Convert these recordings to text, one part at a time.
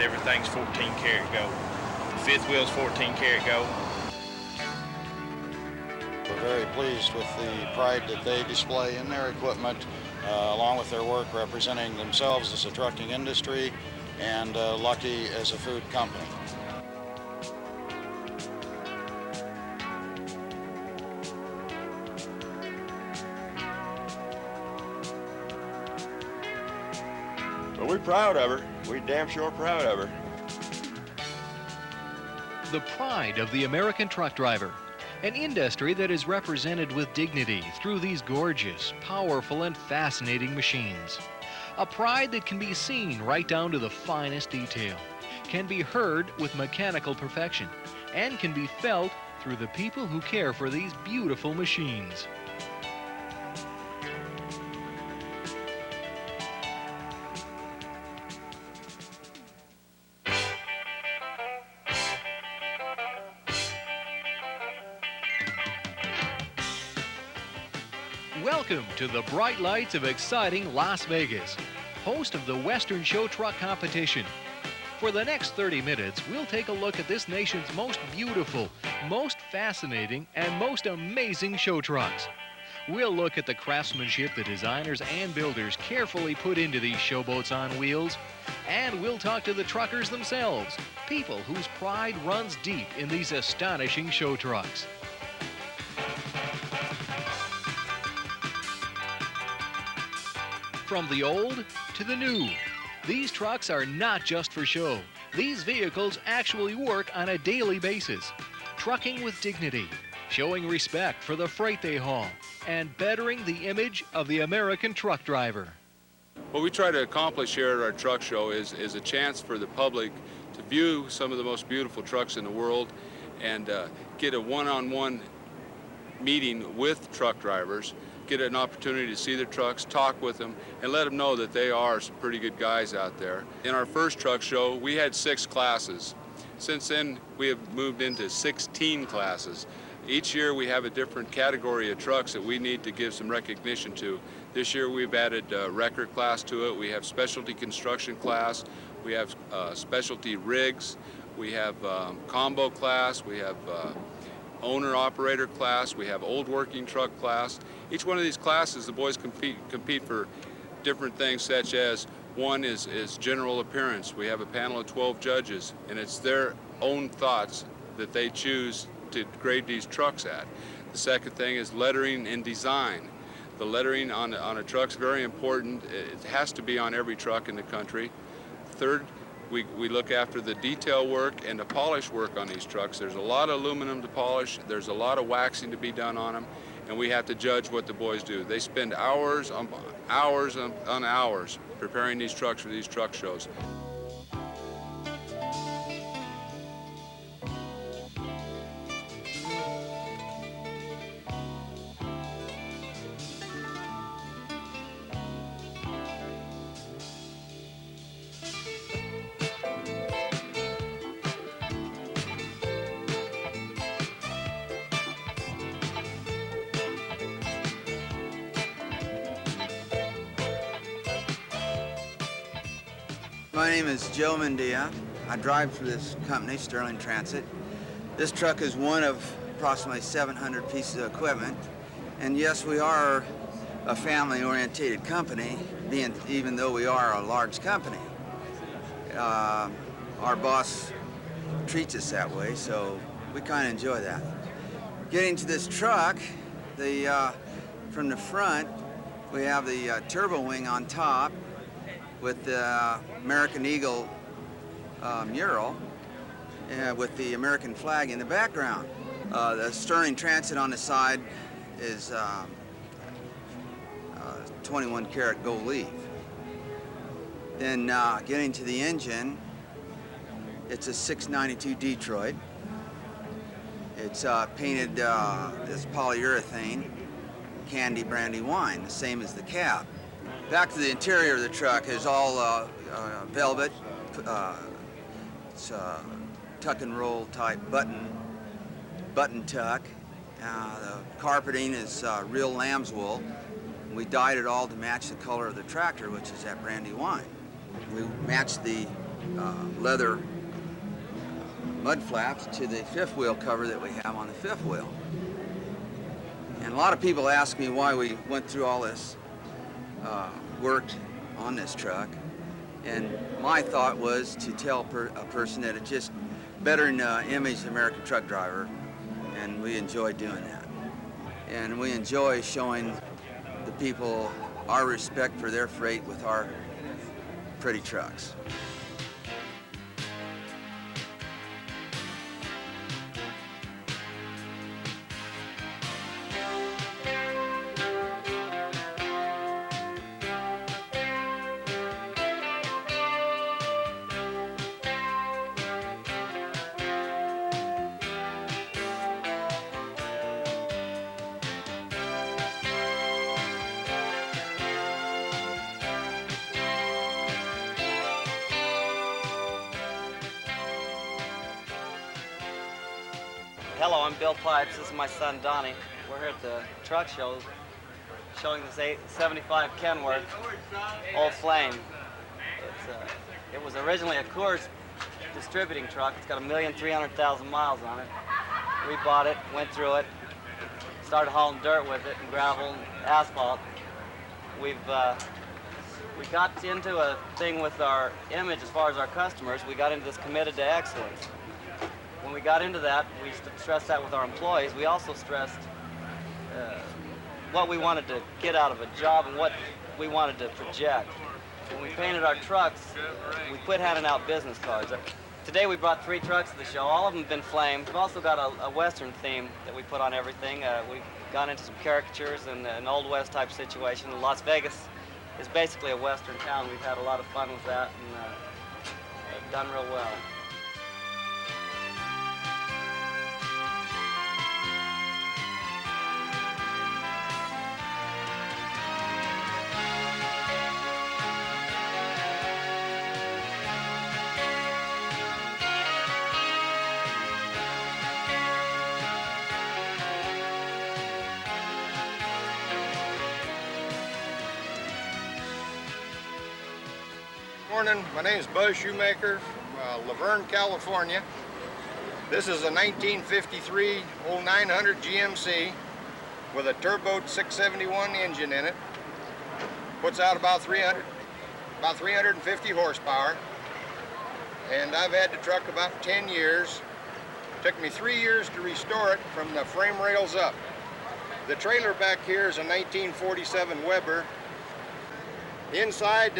everything's 14 karat gold. The fifth wheel's 14 karat gold. We're very pleased with the pride that they display in their equipment, along with their work representing themselves as a trucking industry and Lucky as a food company. But we're proud of her. We're damn sure proud of her. The pride of the American truck driver. An industry that is represented with dignity through these gorgeous, powerful, and fascinating machines. A pride that can be seen right down to the finest detail, can be heard with mechanical perfection, and can be felt through the people who care for these beautiful machines. Welcome to the bright lights of exciting Las Vegas, host of the Western Show Truck Competition. For the next 30 minutes, we'll take a look at this nation's most beautiful, most fascinating, and most amazing show trucks. We'll look at the craftsmanship the designers and builders carefully put into these showboats on wheels, and we'll talk to the truckers themselves, people whose pride runs deep in these astonishing show trucks. From the old to the new, these trucks are not just for show. These vehicles actually work on a daily basis, trucking with dignity, showing respect for the freight they haul, and bettering the image of the American truck driver. What we try to accomplish here at our truck show is a chance for the public to view some of the most beautiful trucks in the world and get a one-on-one meeting with truck drivers, get an opportunity to see their trucks, talk with them, and let them know that they are some pretty good guys out there. In our first truck show, we had 6 classes. Since then, we have moved into 16 classes. Each year, we have a different category of trucks that we need to give some recognition to. This year, we've added a record class to it. We have specialty construction class. We have specialty rigs. We have combo class. We have owner-operator class. We have old working truck class. Each one of these classes, the boys compete for different things, such as one is general appearance. We have a panel of 12 judges, and it's their own thoughts that they choose to grade these trucks at. The second thing is lettering and design. The lettering on a truck's very important. It has to be on every truck in the country. Third, we look after the detail work and the polish work on these trucks. There's a lot of aluminum to polish, there's a lot of waxing to be done on them, and we have to judge what the boys do. They spend hours on hours preparing these trucks for these truck shows. My name is Joe Mendia. I drive for this company, Sterling Transit. This truck is one of approximately 700 pieces of equipment. And yes, we are a family-oriented company, even though we are a large company. Our boss treats us that way, so we kind of enjoy that. Getting to this truck, from the front, we have the turbo wing on top, with the American Eagle mural, with the American flag in the background. The Sterling Transit on the side is 21 karat gold leaf. Then getting to the engine, it's a 692 Detroit. It's painted this polyurethane, candy brandy wine, the same as the cab. Back to the interior of the truck is all velvet. It's a tuck and roll type button tuck. The carpeting is real lamb's wool. We dyed it all to match the color of the tractor, which is that brandy wine. We matched the leather mud flaps to the fifth wheel cover that we have on the fifth wheel. And a lot of people ask me why we went through all this work on this truck. And my thought was to tell a person that it just better image the American truck driver, and we enjoy doing that. And we enjoy showing the people our respect for their freight with our pretty trucks. Hello, I'm Bill Pipes. This is my son, Donnie. We're here at the truck show showing this 875 Kenworth Old Flame. It was originally a Coors distributing truck. It's got 1,300,000 miles on it. We bought it, went through it, started hauling dirt with it and gravel and asphalt. We got into a thing with our image as far as our customers. We got into this committed to excellence. When we got into that, we stressed that with our employees. We also stressed what we wanted to get out of a job and what we wanted to project. When we painted our trucks, we quit handing out business cards. Today we brought 3 trucks to the show. All of them have been flamed. We've also got a Western theme that we put on everything. We've gone into some caricatures and an Old West type situation. Las Vegas is basically a Western town. We've had a lot of fun with that and done real well. Morning, my name is Buzz Shoemaker from Laverne, California. This is a 1953 old 900 GMC with a turbo 671 engine in it. Puts out about 350 horsepower. And I've had the truck about 10 years. Took me 3 years to restore it from the frame rails up. The trailer back here is a 1947 Weber. Inside,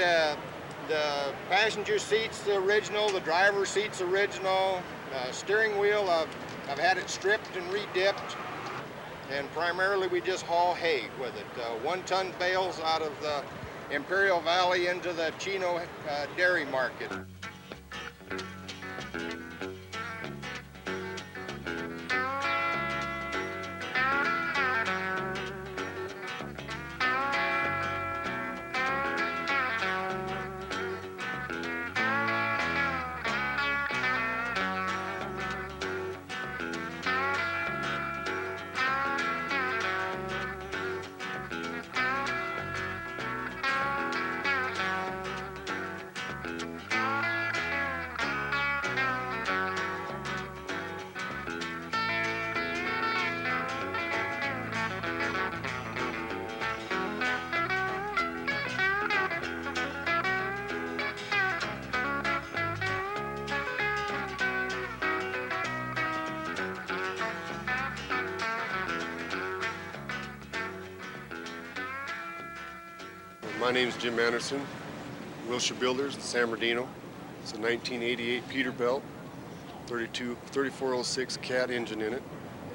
the passenger seat's the original, the driver's seat's original. Steering wheel, I've had it stripped and redipped. And primarily we just haul hay with it. 1-ton bales out of the Imperial Valley into the Chino dairy market. My name is Jim Anderson, Wilshire Builders, San Bernardino. It's a 1988 Peterbilt, 3406 cat engine in it,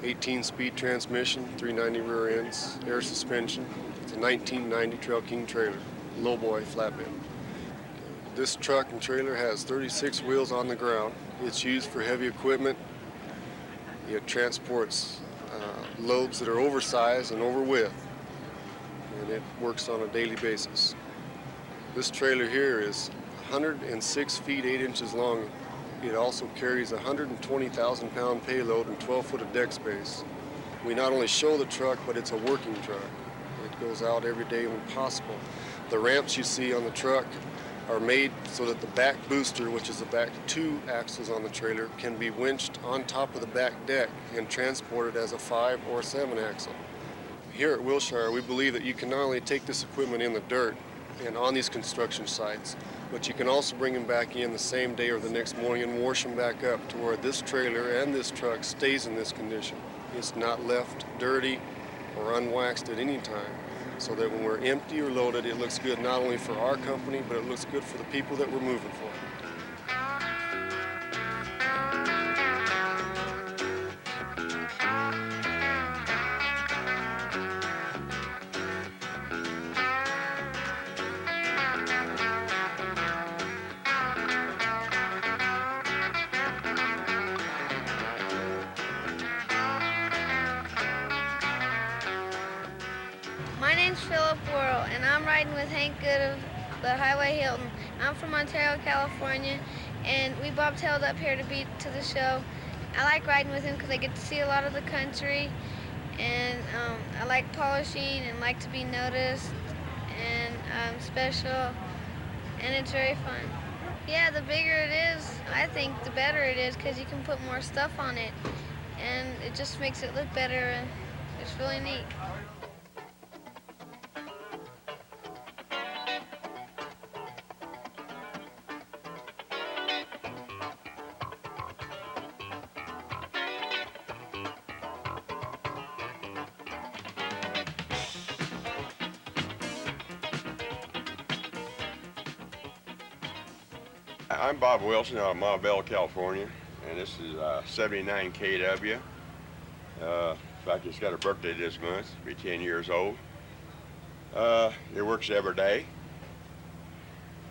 18-speed transmission, 390 rear ends, air suspension. It's a 1990 Trail King trailer, lowboy flatbed. This truck and trailer has 36 wheels on the ground. It's used for heavy equipment. It transports loads that are oversized and over width, and it works on a daily basis. This trailer here is 106 feet 8 inches long. It also carries a 120,000 pound payload and 12 foot of deck space. We not only show the truck, but it's a working truck. It goes out every day when possible. The ramps you see on the truck are made so that the back booster, which is the back two axles on the trailer, can be winched on top of the back deck and transported as a 5 or 7 axle. Here at Wilshire, we believe that you can not only take this equipment in the dirt and on these construction sites, but you can also bring them back in the same day or the next morning and wash them back up to where this trailer and this truck stays in this condition. It's not left dirty or unwaxed at any time, so that when we're empty or loaded, it looks good not only for our company, but it looks good for the people that we're moving for. My name's Philip Worrell, and I'm riding with Hank Good of the Highway Hilton. I'm from Ontario, California, and we bobtailed up here to the show. I like riding with him because I get to see a lot of the country, and I like polishing and like to be noticed, and I'm special, and it's very fun. Yeah, the bigger it is, I think the better it is because you can put more stuff on it, and it just makes it look better, and it's really neat. I'm Bob Wilson out of Mobile, California, and this is 79 KW. In fact, it's got a birthday this month. It'll be 10 years old. It works every day.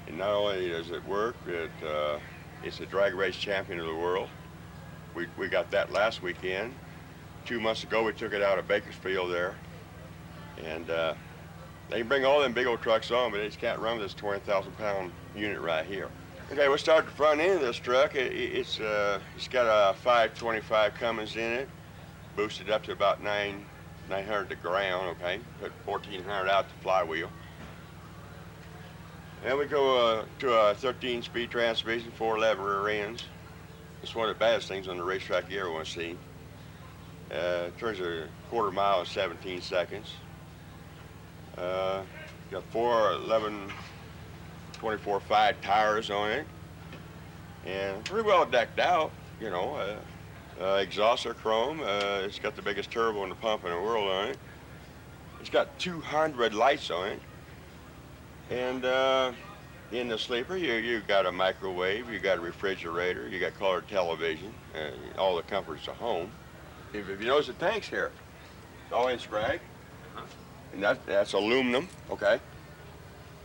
And not only does it work, it's a drag race champion of the world. We got that last weekend. 2 months ago, we took it out of Bakersfield there. And they can bring all them big old trucks on, but they just can't run this 20,000-pound unit right here. Okay, we'll start the front end of this truck. It's got a 525 Cummins in it, boosted up to about 900 to ground, okay? Put 1,400 out the flywheel. And we go to a 13-speed transmission, 4 lever rear ends. It's one of the baddest things on the racetrack you ever want to see. Turns a quarter mile in 17 seconds. Got 4 11 24/5 tires on it, and pretty well decked out, you know. Exhausts are chrome. It's got the biggest turbo in the pump in the world on it. It's got 200 lights on it, and in the sleeper, you got a microwave, you got a refrigerator, you got color television, all the comforts of home. If you notice the tanks here, it's all in scrag, and that's aluminum, okay?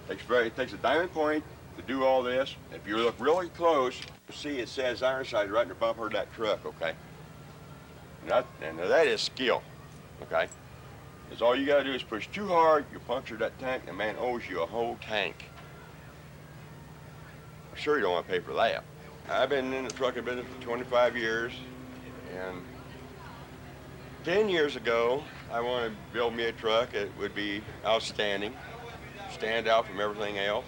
It takes a diamond point to do all this. If you look really close, you'll see it says Ironside right in the bumper of that truck, okay? And that is skill, okay? Because all you gotta do is push too hard, you puncture that tank, and the man owes you a whole tank. I'm sure you don't want to pay for that. I've been in the trucking business for 25 years, and 10 years ago, I wanted to build me a truck that would be outstanding, stand out from everything else,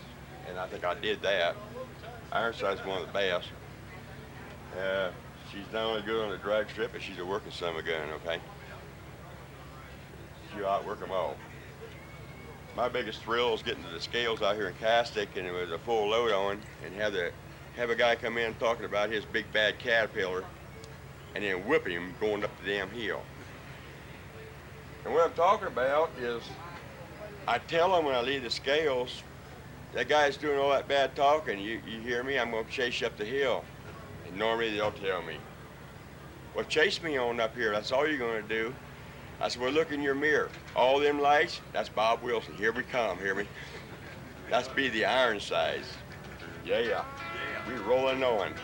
and I think I did that. Ironside's one of the best. She's not only good on the drag strip, but she's a working son of a gun, okay? You outwork them all. My biggest thrill is getting to the scales out here in Castic, and it was a full load on, and have a guy come in talking about his big bad Caterpillar, and then whipping him going up the damn hill. And what I'm talking about is, I tell them when I leave the scales, that guy's doing all that bad talking, you hear me, I'm gonna chase you up the hill. And normally they'll tell me, well, chase me on up here, that's all you're gonna do. I said, well, look in your mirror. All them lights, that's Bob Wilson. Here we come, hear me? That's be the Ironsides. Yeah. We rolling on.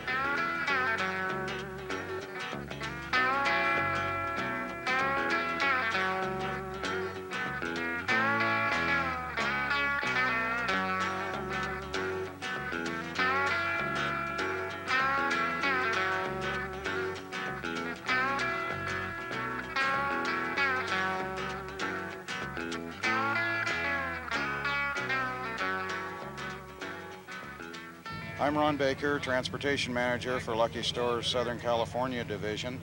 I'm Ron Baker, Transportation Manager for Lucky Store's Southern California Division.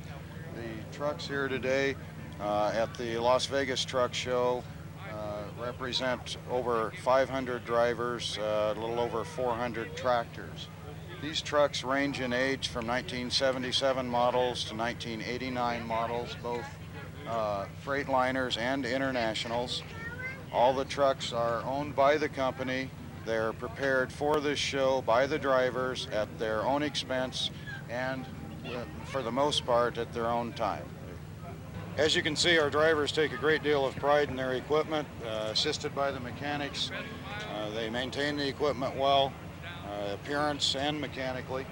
The trucks here today at the Las Vegas Truck Show represent over 500 drivers, a little over 400 tractors. These trucks range in age from 1977 models to 1989 models, both Freightliners and Internationals. All the trucks are owned by the company. They're prepared for this show by the drivers at their own expense and, for the most part, at their own time. As you can see, our drivers take a great deal of pride in their equipment, assisted by the mechanics. They maintain the equipment well, appearance and mechanically,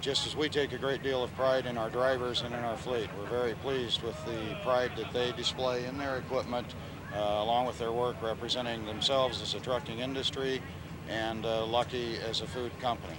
just as we take a great deal of pride in our drivers and in our fleet. We're very pleased with the pride that they display in their equipment, along with their work representing themselves as a trucking industry and Lucky as a food company.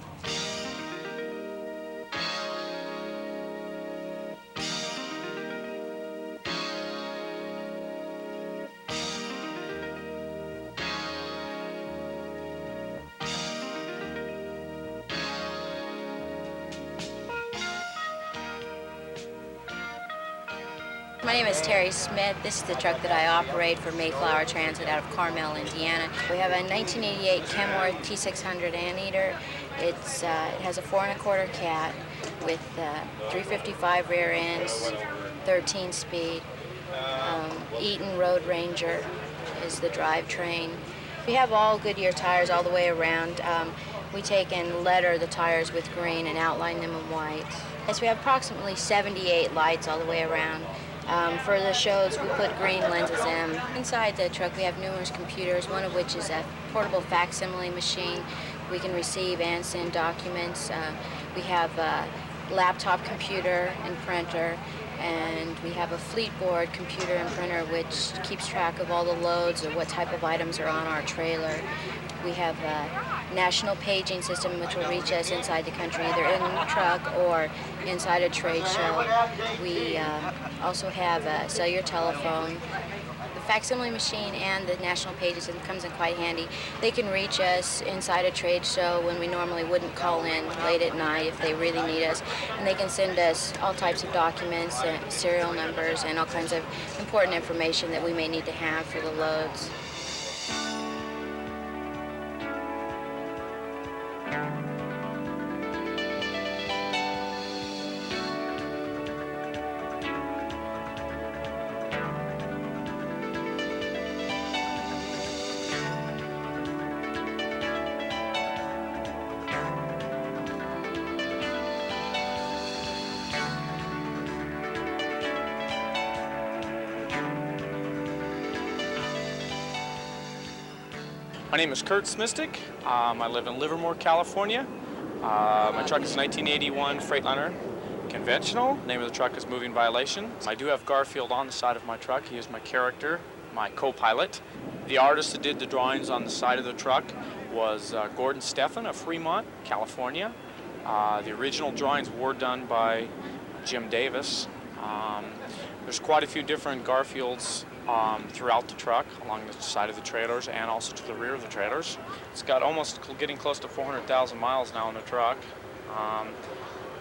My name is Terry Smith. This is the truck that I operate for Mayflower Transit out of Carmel, Indiana. We have a 1988 Kenworth T600 anteater. It has a 4 1/4 cat with 355 rear ends, 13 speed. Eaton Road Ranger is the drivetrain. We have all Goodyear tires all the way around. We take and letter the tires with green and outline them in white. Yes, we have approximately 78 lights all the way around. For the shows, we put green lenses in. Inside the truck, we have numerous computers, one of which is a portable facsimile machine. We can receive and send documents. We have a laptop computer and printer, and we have a fleet board computer and printer which keeps track of all the loads or what type of items are on our trailer. We have a national paging system which will reach us inside the country, either in the truck or inside a trade show. We also have a cellular telephone. The facsimile machine and the national paging system comes in quite handy. They can reach us inside a trade show when we normally wouldn't call in late at night if they really need us. And they can send us all types of documents, serial numbers, and all kinds of important information that we may need to have for the loads. My name is Kurt Smistic. I live in Livermore, California. My truck is a 1981 Freightliner conventional. The name of the truck is Moving Violation. I do have Garfield on the side of my truck. He is my character, my co-pilot. The artist that did the drawings on the side of the truck was Gordon Steffen of Fremont, California. The original drawings were done by Jim Davis. There's quite a few different Garfields throughout the truck, along the side of the trailers and also to the rear of the trailers. It's got almost getting close to 400,000 miles now on the truck.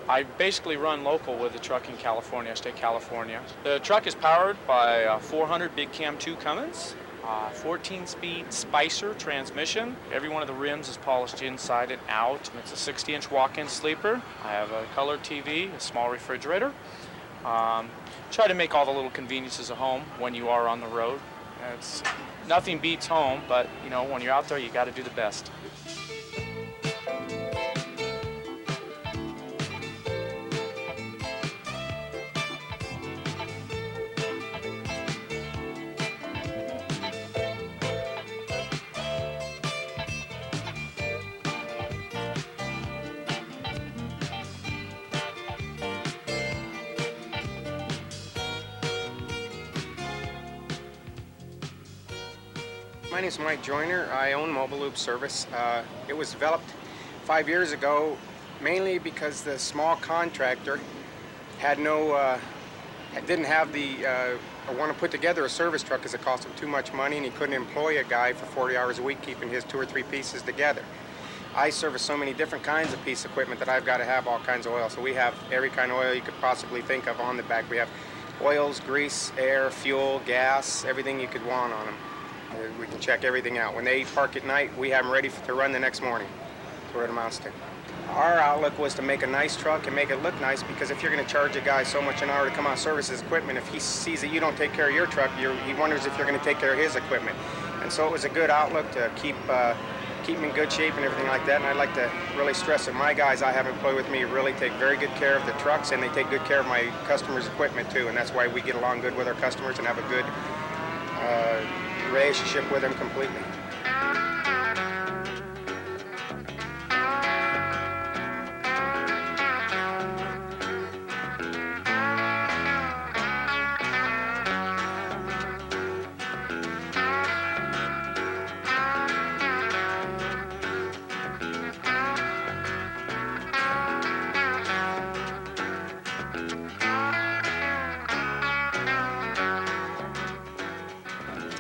I basically run local with the truck in California, State California. The truck is powered by 400 Big Cam 2 Cummins, 14-speed Spicer transmission. Every one of the rims is polished inside and out. It's a 60-inch walk-in sleeper. I have a color TV, a small refrigerator. Try to make all the little conveniences of home when you are on the road. Nothing beats home, but you know, when you're out there, you got to do the best. My name is Mike Joyner. I own Mobile Lube Service. It was developed 5 years ago mainly because the small contractor had didn't have want to put together a service truck because it cost him too much money and he couldn't employ a guy for 40 hours a week keeping his 2 or 3 pieces together. I service so many different kinds of piece of equipment that I've got to have all kinds of oil. So we have every kind of oil you could possibly think of on the back. We have oils, grease, air, fuel, gas, everything you could want on them. We can check everything out. When they park at night, we have them ready to run the next morning. That's what it amounts to. Our outlook was to make a nice truck and make it look nice, because if you're going to charge a guy so much an hour to come out and service his equipment, if he sees that you don't take care of your truck, he wonders if you're going to take care of his equipment. And so it was a good outlook to keep them in good shape and everything like that. And I'd like to really stress that my guys I have employed with me really take very good care of the trucks, and they take good care of my customers' equipment too. And that's why we get along good with our customers and have a good relationship with them completely.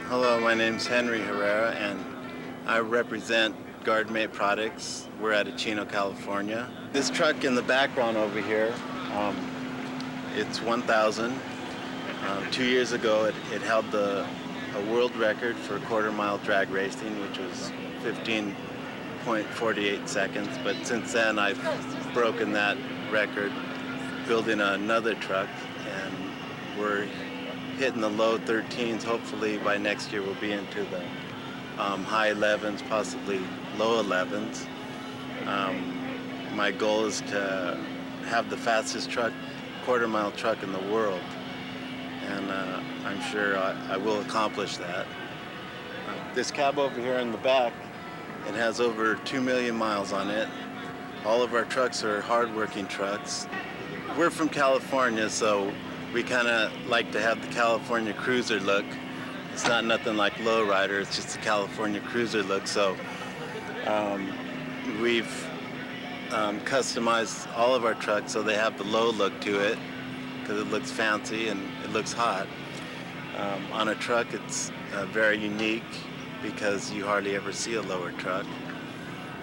Hello, my name's Henry Herrera, and I represent GuardMate Products. We're out of Chino, California. This truck in the background over here, it's 1,000. 2 years ago, it held a world record for quarter-mile drag racing, which was 15.48 seconds. But since then, I've broken that record building another truck, and we're hitting the low 13s. Hopefully by next year we'll be into the high 11s, possibly low 11s. My goal is to have the fastest quarter-mile truck in the world, and I'm sure I will accomplish that. This cab over here in the back, it has over 2 million miles on it. All of our trucks are hard-working trucks. We're from California, so we kind of like to have the California cruiser look. It's not nothing like lowrider, it's just a California cruiser look. So we've customized all of our trucks so they have the low look to it, because it looks fancy and it looks hot. On a truck, it's very unique because you hardly ever see a lower truck.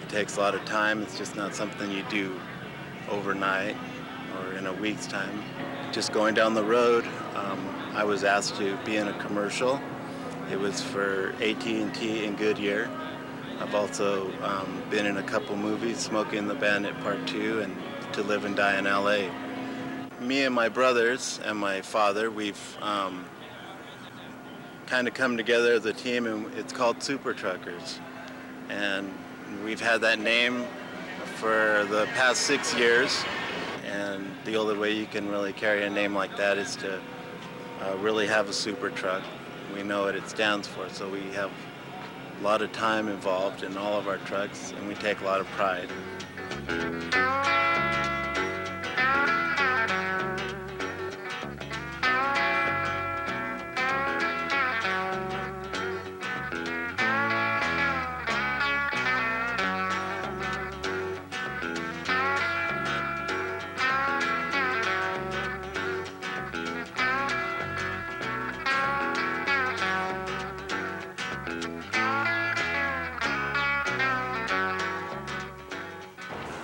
It takes a lot of time. It's just not something you do overnight or in a week's time. Just going down the road, I was asked to be in a commercial. It was for AT&T and Goodyear. I've also been in a couple movies, Smokey and the Bandit Part 2 and To Live and Die in LA. Me and my brothers and my father, we've kind of come together as a team, and it's called Super Truckers. And we've had that name for the past 6 years. And the only way you can really carry a name like that is to really have a super truck. We know what it stands for, so we have a lot of time involved in all of our trucks, and we take a lot of pride.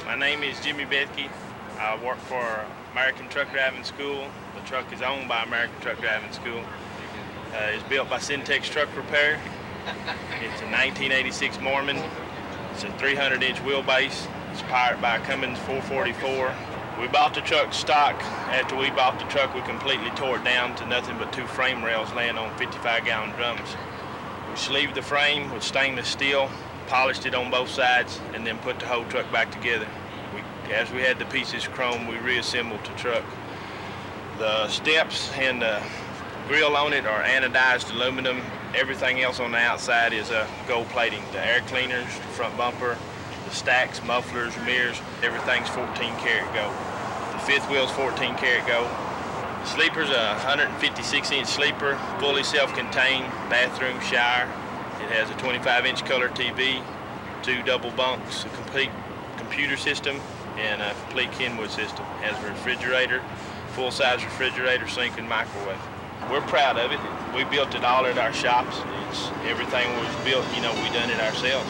My name is Jimmy Bethke. I work for American Truck Driving School. The truck is owned by American Truck Driving School. It's built by Syntex Truck Repair. It's a 1986 Mormon. It's a 300-inch wheelbase. It's powered by a Cummins 444. We bought the truck stock. After we bought the truck, we completely tore it down to nothing but 2 frame rails laying on 55-gallon drums. We sleeved the frame with stainless steel, polished it on both sides, and then put the whole truck back together. As we had the pieces chrome, we reassembled the truck. The steps and the grill on it are anodized aluminum. Everything else on the outside is gold plating. The air cleaners, the front bumper, the stacks, mufflers, mirrors, everything's 14-karat gold. The fifth wheel's 14-karat gold. The sleeper's a 156-inch sleeper, fully self-contained, bathroom, shower. It has a 25-inch color TV, 2 double bunks, a complete computer system, and a complete Kenwood system. It has a refrigerator, full-size refrigerator, sink, and microwave. We're proud of it. We built it all at our shops. Everything was built, we done it ourselves.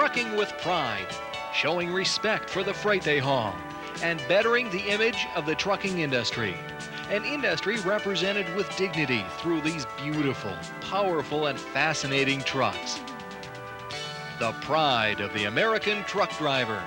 trucking with pride, showing respect for the freight they haul, and bettering the image of the trucking industry. An industry represented with dignity through these beautiful, powerful, and fascinating trucks. The pride of the American truck driver.